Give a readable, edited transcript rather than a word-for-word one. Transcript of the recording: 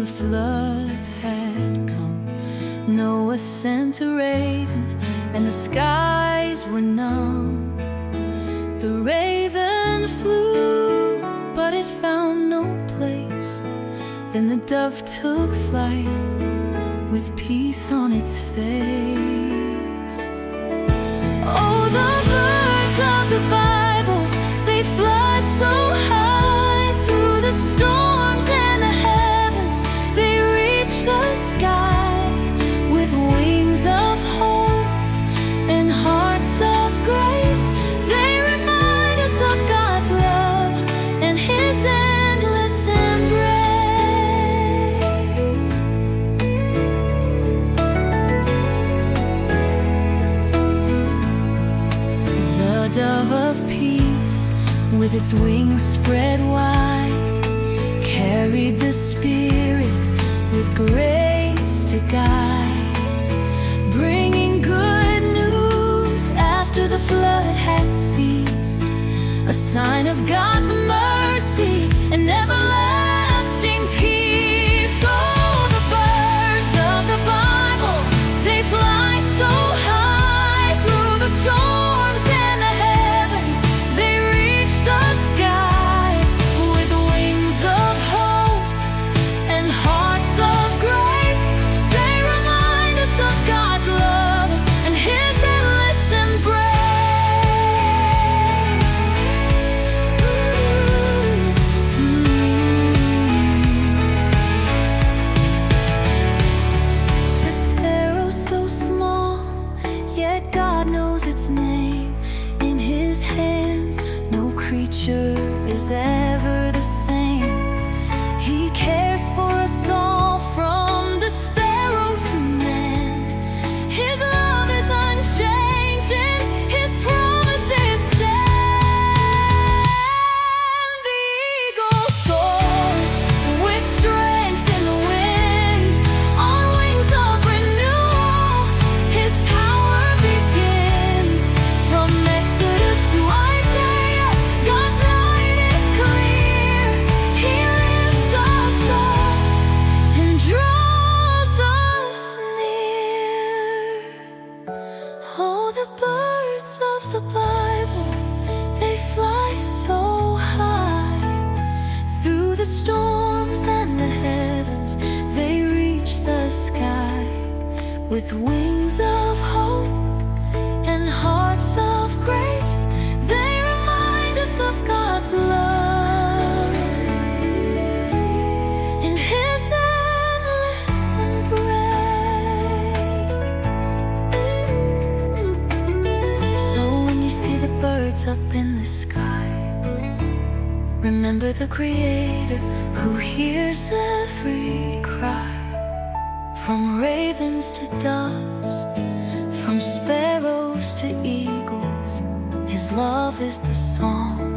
the flood had come, Noah sent a raven, and the skies were numb. The raven flew, but it found no place. Then the dove took flight with peace on its face. Oh, the birds of the Bible, they fly so high through the storms and the heavens. They reach the sky with wings of hope and hearts of grace. They remind us of God's love and His endless embrace. The dove of peace, with its wings spread wide, carried the Spirit with grace to guide, bringing good news after the flood had ceased, a sign of God's mercy and everlasting peace. Oh, the birds of the Bible, they fly so high through the storms and the heavens. They reach the sky with wings of hope and hearts of grace. They remind us of God's love and His endless embrace. The sparrow so small, yet God knows its name. In His hands, no creature is ever the same. He cares for us all, from the sparrow to man. His love is unchanging, His promises stand. The eagle soars with strength in the wind, on wings of renewal. His power begins from Exodus to Isaiah. God's light is clear. He lifts us up and draws us near. Oh, the birds of the Bible, they fly so high through the storms and the heavens. They reach the sky with wings of hope and hearts of grace. They remind us of God's love and His endless embrace. So when you see the birds up in the sky, remember the Creator who hears every cry. From ravens to doves, from sparrows to eagles, His love is the song